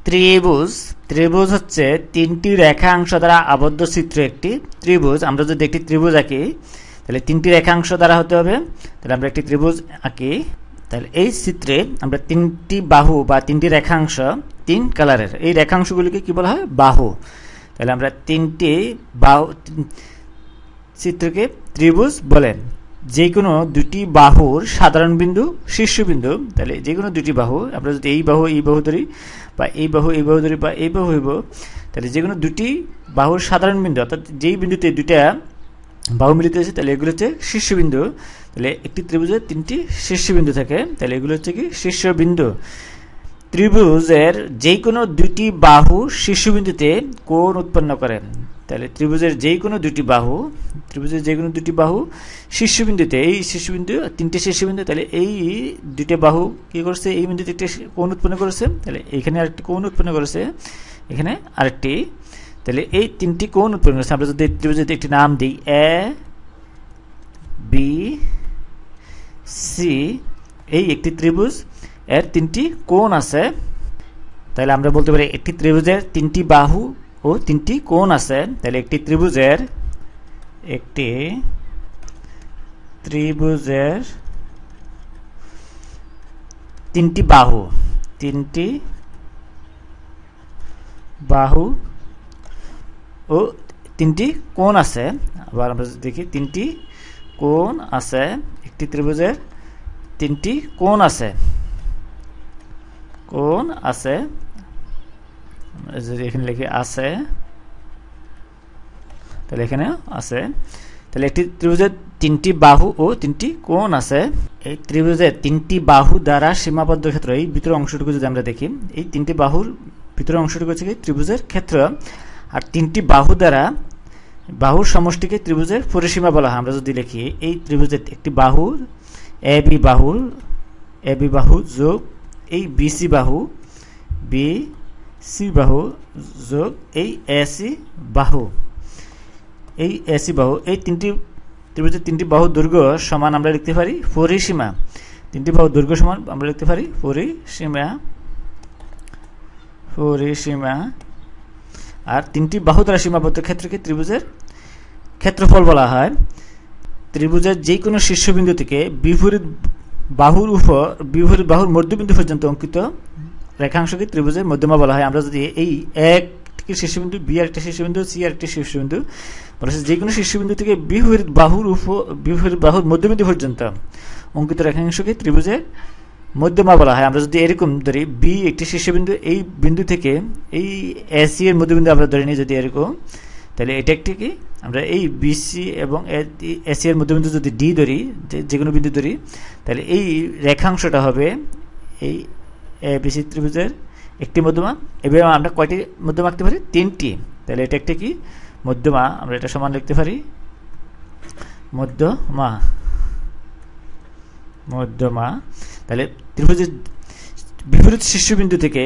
ত্রিভুজ ত্রিভুজ হচ্ছে তিনটি রেখাংশ দ্বারা আবদ্ধ চিত্র একটি ত্রিভুজ। আমরা যদি একটি ত্রিভুজ আঁকি তাহলে তিনটি রেখাংশ দ্বারা হতে হবে। তাহলে আমরা একটি ত্রিভুজ আঁকি, তাহলে এই চিত্রে আমরা তিনটি বাহু বা তিনটি রেখাংশ তিন কালারের, এই রেখাংশগুলিকে কি বলা হয়? বাহু। তাহলে আমরা তিনটি বাহু চিত্রকে ত্রিভুজ বলে। যে কোনো দুটি বাহুর সাধারণ বিন্দু শীর্ষবিন্দু, তাহলে যে কোনো দুটি বাহু, আমরা যদি এই বাহু ধরি বা এই বাহু ধরি বা এই বাহু হইব, তাহলে যে কোনো দুটি বাহুর সাধারণ বিন্দু অর্থাৎ যেই বিন্দুতে দুইটা বাহু মিলিত হয়েছে তাহলে এগুলো হচ্ছে শীর্ষবিন্দু। তাহলে একটি ত্রিভুজের তিনটি শীর্ষবিন্দু থাকে, তাহলে এগুলো হচ্ছে কি শীর্ষবিন্দু। ত্রিভুজের যে কোনো দুটি বাহু শীর্ষবিন্দুতে কোণ উৎপন্ন করে। তাহলে ত্রিভুজের যে কোনো দুটি বাহু শীর্ষবিন্দুতে, এই শীর্ষবিন্দু তিনটে শীর্ষবিন্দু, তাহলে এই দুইটা বাহু কি করছে? এই বিন্দুতে একটি কোণ উৎপন্ন করেছে, তাহলে এখানে আরেকটি কোণ উৎপন্ন করেছে, এখানে আরেকটি, তাহলে এই তিনটি কোণ উৎপন্ন করেছে। আমরা যদি ত্রিভুজের একটি নাম দিই এ বি সি, এই একটি ত্রিভুজ এর তিনটি কোণ আছে। তাহলে আমরা বলতে পারি একটি ত্রিভুজের তিনটি বাহু ও তিনটি কোণ আছে। তাহলে একটি ত্রিভুজের তিনটি বাহু ও তিনটি কোণ আছে। আবার আমরা দেখি তিনটি কোণ আছে, একটি ত্রিভুজের তিনটি কোণ আছে, যদি এখানে লিখি আছে, তাহলে এখানে আছে। তাহলে একটি ত্রিভুজের তিনটি বাহু ও তিনটি কোণ আছে। এই ত্রিভুজের তিনটি বাহু দ্বারা সীমাবদ্ধ ক্ষেত্র, এই ভিতরের অংশটুকু যদি আমরা দেখি, এই তিনটি বাহুর ভিতরের অংশটুকু হচ্ছে ত্রিভুজের ক্ষেত্র, আর তিনটি বাহু দ্বারা বাহুর সমষ্টিকে ত্রিভুজের পরিসীমা বলা হয়। আমরা যদি লিখি এই ত্রিভুজের একটি বাহু এ বি বাহু যোগ এই বিসি বাহু যোগ এই এসি বাহু, এই তিনটি ত্রিভুজের তিনটি বাহু দৈর্ঘ্য সমান আমরা লিখতে পারি পরিসীমা। তিনটি বাহু দৈর্ঘ্য সমান আমরা লিখতে পারি পরিসীমা। আর তিনটি বাহু দ্বারা সীমাবদ্ধ ক্ষেত্রকে ত্রিভুজের ক্ষেত্রফল বলা হয়। ত্রিভুজের যে কোনো শীর্ষবিন্দু থেকে বিপরীত বাহুর মধ্যবিন্দু পর্যন্ত অঙ্কিত রেখাংশকে ত্রিভুজের মধ্যমা বলা হয়। আমরা যদি এই একটি শীর্ষবিন্দু, বি আর একটি শীর্ষবিন্দু, সি আর একটি শীর্ষবিন্দু বলেছে, যে কোনো শীর্ষবিন্দু থেকে বিপরীত বাহুর মধ্যবিন্দু পর্যন্ত অঙ্কিত রেখাংশকে ত্রিভুজের মধ্যমা বলা হয়। আমরা যদি এরকম ধরি বি একটি শীর্ষবিন্দু, এই বিন্দু থেকে এই এসি এর মধ্যবিন্দু আমরা ধরে নিই যদি এরকম, তাহলে এটা একটি কি আমরা এই বিসি এবং এসি এর মধ্যবিন্দু যদি ডি ধরি, যে কোনো বিন্দু ধরি, তাহলে এই রেখাংশটা হবে এই এবিসি ত্রিভুজের একটি মধ্যমা। এবার আমরা কয়টি মধ্যমা আঁকতে পারি? তিনটি। তাহলে এটা একটি কি মধ্যমা, আমরা এটা সমান লিখতে পারি মধ্যমা। তাহলে ত্রিভুজের বিপরীত শীর্ষবিন্দু থেকে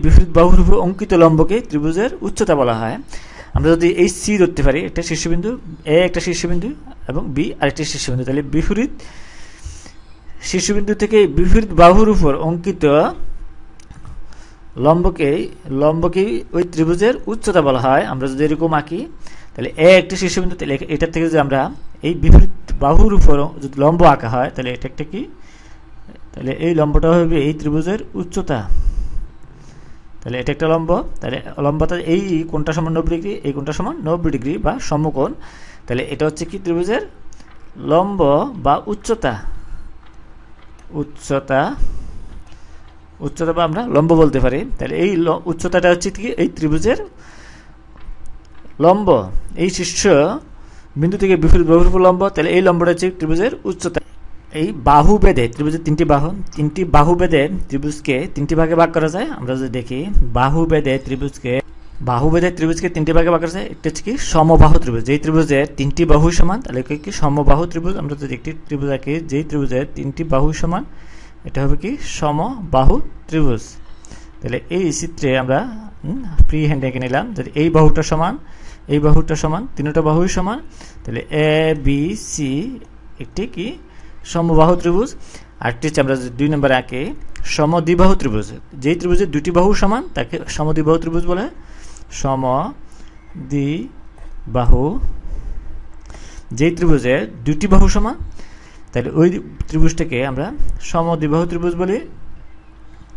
বিপরীত বাহুর উপর অঙ্কিত লম্বকে ত্রিভুজের উচ্চতা বলা হয়। আমরা যদি এই সি ধরতে পারি, একটা শীর্ষবিন্দু এ একটা শীর্ষবিন্দু এবং বি আরেকটি শীর্ষবিন্দু, তাহলে বিপরীত শীর্ষবিন্দু থেকে বিপরীত বাহুর উপর অঙ্কিত লম্বকে ওই ত্রিভুজের উচ্চতা বলা হয়। আমরা যদি এরকম আঁকি, তাহলে এ একটি শীর্ষবিন্দু, তাহলে এটার থেকে যদি আমরা এই বিপরীত বাহুর উপর যদি লম্ব আঁকা হয়, তাহলে এটা একটা কি, তাহলে এই লম্বটা হবে এই ত্রিভুজের উচ্চতা। তাহলে এটা একটা লম্ব, তাহলে লম্বটা এই কোণটা সমান 90 ডিগ্রি, এই কোণটা সমান 90 ডিগ্রি বা সমকোণ। তাহলে এটা হচ্ছে কি ত্রিভুজের লম্ব বা উচ্চতা বা আমরা লম্ব বলতে পারি। তাহলে এই উচ্চতাটা হচ্ছে কি এই ত্রিভুজের লম্ব, এই শীর্ষ বিন্দু থেকে বিপরীত বাহুর উপর লম্ব, তাহলে এই লম্বটা হচ্ছে ত্রিভুজের উচ্চতা। এই বাহু বেদে ত্রিভুজের তিনটি বাহু বেদে ত্রিভুজকে তিনটি ভাগে ভাগ করা যায়। আমরা যদি দেখি বাহু বেদে ত্রিভুজকে তিনটি ভাগে ভাগ করা যায়। একটা হচ্ছে কি সমবাহু ত্রিভুজ, যেই ত্রিভুজের তিনটি বাহু সমান, তাহলে কি সমবাহু ত্রিভুজ। আমরা যদি একটি ত্রিভুজ আঁকি যেই ত্রিভুজের তিনটি বাহু সমান, এটা হবে কি সমবাহু ত্রিভুজ। তাহলে এই চিত্রে আমরা ফ্রি হ্যান্ড এঁকে নিলাম, যদি এই বাহুটা সমান, তিনটা বাহুই সমান, তাহলে এ বি সি একটি কি সমবাহু ত্রিভুজ। আরেকটি হচ্ছে আমরা যদি 2 নম্বরে আঁকি সমদ্বিবাহু ত্রিভুজ। যেই ত্রিভুজের দুটি বাহু সমান তাকে সমদ্বিবাহু ত্রিভুজ বলে। সমদ্বিবাহু, যেই ত্রিভুজের দুটি বাহু সমান তাহলে ওই ত্রিভুজটাকে আমরা সমদ্বিবাহু ত্রিভুজ বলি।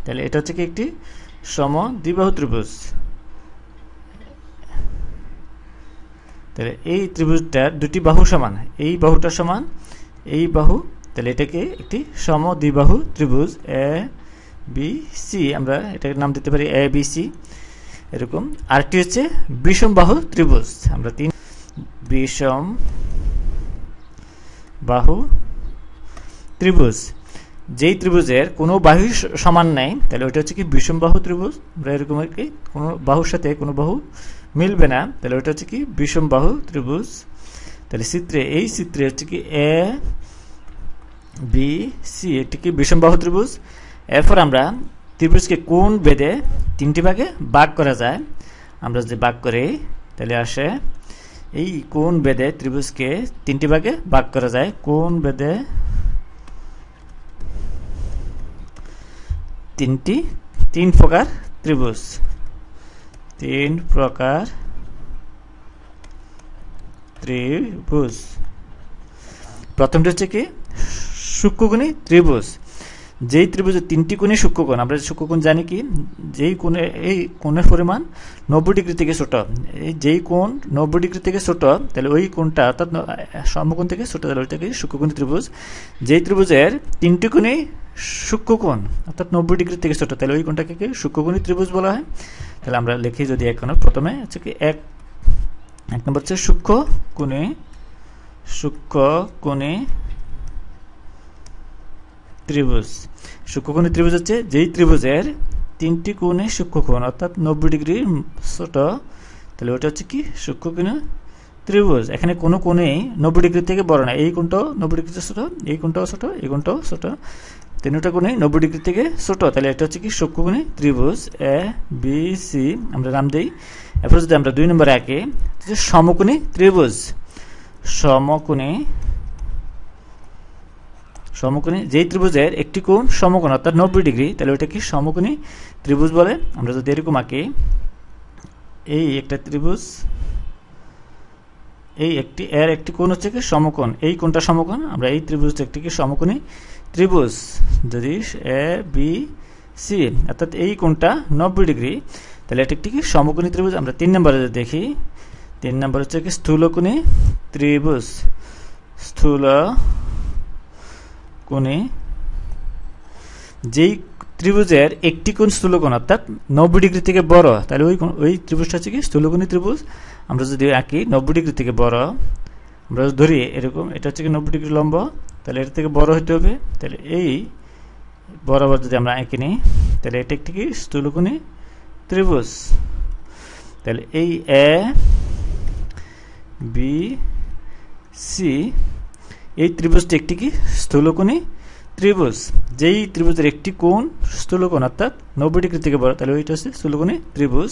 তাহলে এটা হচ্ছে কি একটি সমদ্বিবাহু ত্রিভুজ। তাহলে এই ত্রিভুজটার দুটি বাহু সমান, এই বাহুটা সমান এই বাহু, তাহলে এটাকে একটি সমদ্বিবাহু ত্রিভুজ এ বি সি, আমরা এটাকে নাম দিতে পারি এ বি সি এরকম। আরেকটি হচ্ছে বিষমবাহু ত্রিভুজ। আমরা তিন বিষমবাহু ত্রিভুজ, যেই ত্রিভুজের কোনো বাহু সমান নাই তাহলে ওইটা হচ্ছে কি বিষমবাহু ত্রিভুজ। আমরা এরকম আর কি কোনো বাহুর সাথে কোনো বাহু মিলবে না, তাহলে ওইটা হচ্ছে কি বিষমবাহু ত্রিভুজ। তাহলে এই চিত্রে হচ্ছে কি এ বি সি একটি কি বিষমবাহু ত্রিভুজ। এরপর আমরা ত্রিভুজকে কোণ বেঁধে তিনটি ভাগে ভাগ করা যায়। আমরা যদি ভাগ করি তাহলে আসে এই কোণ বেঁধে ত্রিভুজকে তিনটি ভাগে ভাগ করা যায়। কোণ বেঁধে তিন প্রকার ত্রিভুজ, তিন প্রকার ত্রিভুজ। প্রথমটি হচ্ছে কি সূক্ষ্মকোণী ত্রিভুজ। যেই ত্রিভুজের তিনটি কোণে সূক্ষ্মকোণ, আমরা সূক্ষ্মকোণ জানি কি, যেই কোণে এই কোণের পরিমাণ 90 ডিগ্রি থেকে ছোট, এই যেই কোণ 90 ডিগ্রি থেকে ছোট তাহলে ওই কোণটা অর্থাৎ সমকোণ থেকে ছোট, তাহলে ওইটাকে সূক্ষ্মকোণী ত্রিভুজ। যেই ত্রিভুজের তিনটি কোণে সূক্ষ্মকোণ অর্থাৎ 90 ডিগ্রি থেকে ছোট তাহলে ওই কোণটাকে কি সূক্ষ্মকোণী ত্রিভুজ বলা হয়। তাহলে আমরা লিখি যদি এক কোণ, প্রথমে হচ্ছে কি এক নম্বর হচ্ছে সূক্ষ্মকোণী ত্রিভুজ। সূক্ষ্মকোণী ত্রিভুজ হচ্ছে যেই ত্রিভুজের তিনটি কোণে সূক্ষ্মকোণ অর্থাৎ 90 ডিগ্রি ছোট, তাহলে ওটা হচ্ছে কি সূক্ষ্মকোণী ত্রিভুজ। এখানে কোনো কোণেই 90 ডিগ্রি থেকে বড় না, এই কোণটাও 90 ডিগ্রি ছোট, এই কোণটাও ছোট, এই কোণটাও ছোট, তিনটা কোণেই 90 ডিগ্রি থেকে ছোট, তাহলে এটা হচ্ছে কি সূক্ষ্মকোণী ত্রিভুজ এ বি সি আমরা নাম দেই। এরপর যদি আমরা 2 নম্বরে আঁকি সমকোণী ত্রিভুজ। সমকোণী যেই ত্রিভুজের একটি কোণ সমকোণ অর্থাৎ 90 ডিগ্রি তাহলে ওইটা কি সমকোণী ত্রিভুজ বলে। আমরা যদি এরকম আঁকি, এই একটা ত্রিভুজ, এর একটি কোণ হচ্ছে কি সমকোণ, এই কোণটা সমকোণ, আমরা এই ত্রিভুজটা একটি কি সমকোণী ত্রিভুজ। যদি এ বি সি অর্থাৎ এই কোণটা 90 ডিগ্রি তাহলে এটা একটি কি সমকোণী ত্রিভুজ। আমরা 3 নম্বরে দেখি, 3 নম্বর হচ্ছে কি স্থূলকোণী ত্রিভুজ। স্থূলকোণী যেই ত্রিভুজের একটি কোণ স্থূলকোণ অর্থাৎ 90 ডিগ্রি থেকে বড় তাহলে ওই ত্রিভুজটা হচ্ছে কি স্থূলকোণী ত্রিভুজ। আমরা যদি আঁকি 90 ডিগ্রি থেকে বড়, আমরা ধরি এরকম, এটা হচ্ছে কি 90 ডিগ্রি লম্ব, তাহলে এর থেকে বড় হতে হবে, তাহলে এই বরাবর যদি আমরা এঁকে নিই তাহলে এটা একটি কি স্থূলকোণী ত্রিভুজ। তাহলে এই এ বি সি এই ত্রিভুজটি একটি কি স্থূলকোণী ত্রিভুজ। যেই ত্রিভুজের একটি কোণ স্থূলকোণ অর্থাৎ 90 ডিগ্রি থেকে বড় তাহলে ওইটা হচ্ছে স্থূলকোণী ত্রিভুজ।